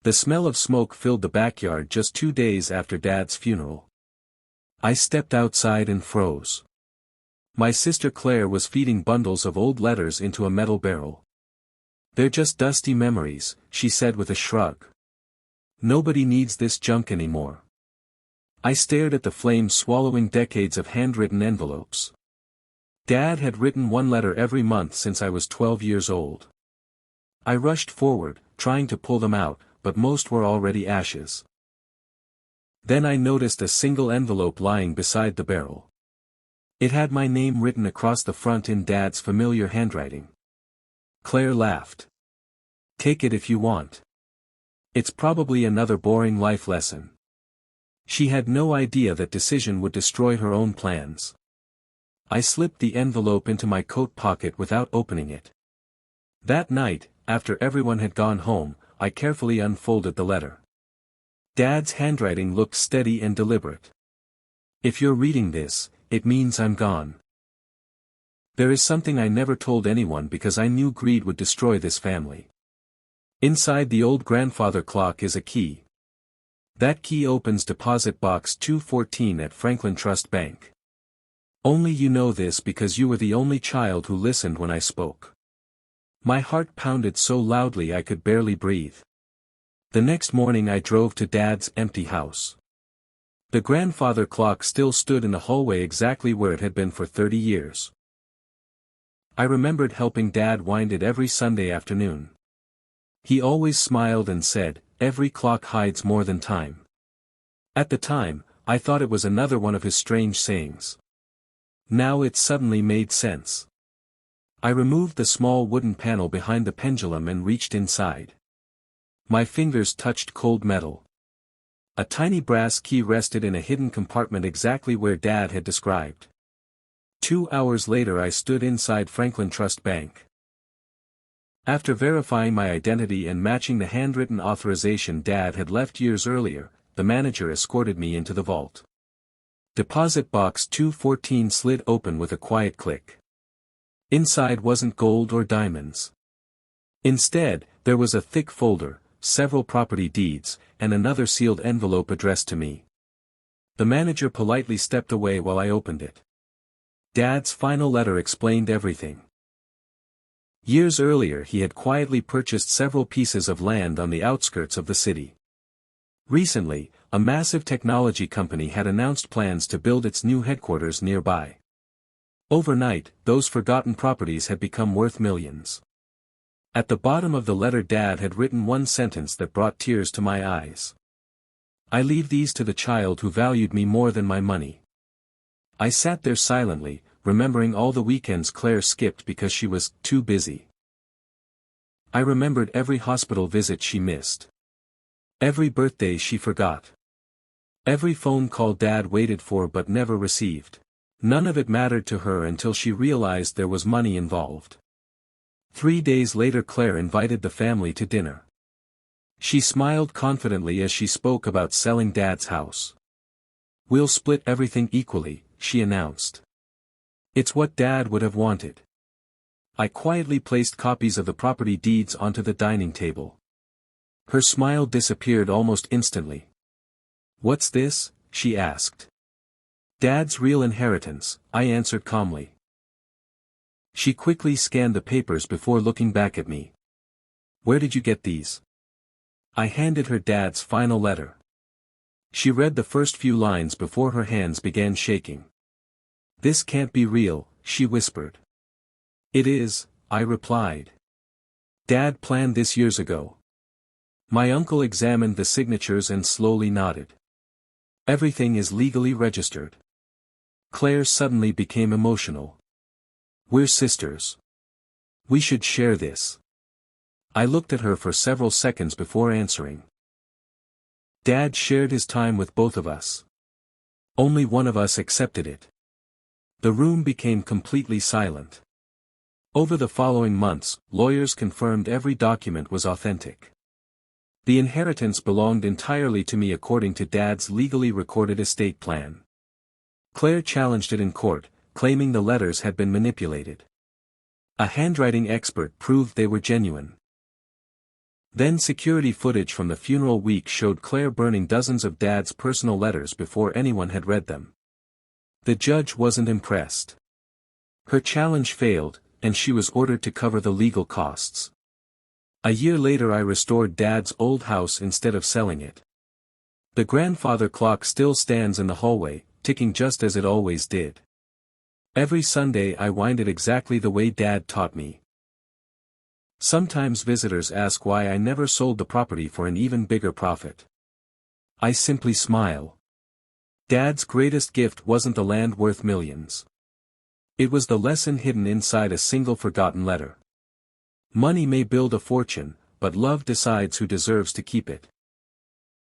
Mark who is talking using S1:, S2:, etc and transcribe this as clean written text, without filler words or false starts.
S1: The smell of smoke filled the backyard just 2 days after Dad's funeral. I stepped outside and froze. My sister Claire was feeding bundles of old letters into a metal barrel. "They're just dusty memories," she said with a shrug. "Nobody needs this junk anymore." I stared at the flames swallowing decades of handwritten envelopes. Dad had written one letter every month since I was 12 years old. I rushed forward, trying to pull them out, but most were already ashes. Then I noticed a single envelope lying beside the barrel. It had my name written across the front in Dad's familiar handwriting. Claire laughed. "Take it if you want. It's probably another boring life lesson." She had no idea that decision would destroy her own plans. I slipped the envelope into my coat pocket without opening it. That night, after everyone had gone home, I carefully unfolded the letter. Dad's handwriting looked steady and deliberate. "If you're reading this, it means I'm gone. There is something I never told anyone because I knew greed would destroy this family. Inside the old grandfather clock is a key. That key opens deposit box 214 at Franklin Trust Bank. Only you know this because you were the only child who listened when I spoke." My heart pounded so loudly I could barely breathe. The next morning I drove to Dad's empty house. The grandfather clock still stood in the hallway exactly where it had been for 30 years. I remembered helping Dad wind it every Sunday afternoon. He always smiled and said, "Every clock hides more than time." At the time, I thought it was another one of his strange sayings. Now it suddenly made sense. I removed the small wooden panel behind the pendulum and reached inside. My fingers touched cold metal. A tiny brass key rested in a hidden compartment exactly where Dad had described. 2 hours later I stood inside Franklin Trust Bank. After verifying my identity and matching the handwritten authorization Dad had left years earlier, the manager escorted me into the vault. Deposit box 214 slid open with a quiet click. Inside wasn't gold or diamonds. Instead, there was a thick folder, several property deeds, and another sealed envelope addressed to me. The manager politely stepped away while I opened it. Dad's final letter explained everything. Years earlier he had quietly purchased several pieces of land on the outskirts of the city. Recently, a massive technology company had announced plans to build its new headquarters nearby. Overnight, those forgotten properties had become worth millions. At the bottom of the letter Dad had written one sentence that brought tears to my eyes. "I leave these to the child who valued me more than my money." I sat there silently, remembering all the weekends Claire skipped because she was too busy. I remembered every hospital visit she missed. Every birthday she forgot. Every phone call Dad waited for but never received. None of it mattered to her until she realized there was money involved. 3 days later Claire invited the family to dinner. She smiled confidently as she spoke about selling Dad's house. "We'll split everything equally," she announced. "It's what Dad would have wanted." I quietly placed copies of the property deeds onto the dining table. Her smile disappeared almost instantly. "What's this?" she asked. "Dad's real inheritance," I answered calmly. She quickly scanned the papers before looking back at me. "Where did you get these?" I handed her Dad's final letter. She read the first few lines before her hands began shaking. "This can't be real," she whispered. "It is," I replied. "Dad planned this years ago." My uncle examined the signatures and slowly nodded. "Everything is legally registered." Claire suddenly became emotional. "We're sisters. We should share this." I looked at her for several seconds before answering. "Dad shared his time with both of us. Only one of us accepted it." The room became completely silent. Over the following months, lawyers confirmed every document was authentic. The inheritance belonged entirely to me according to Dad's legally recorded estate plan. Claire challenged it in court, claiming the letters had been manipulated. A handwriting expert proved they were genuine. Then security footage from the funeral week showed Claire burning dozens of Dad's personal letters before anyone had read them. The judge wasn't impressed. Her challenge failed, and she was ordered to cover the legal costs. A year later I restored Dad's old house instead of selling it. The grandfather clock still stands in the hallway, ticking just as it always did. Every Sunday I wind it exactly the way Dad taught me. Sometimes visitors ask why I never sold the property for an even bigger profit. I simply smile. Dad's greatest gift wasn't the land worth millions. It was the lesson hidden inside a single forgotten letter. Money may build a fortune, but love decides who deserves to keep it.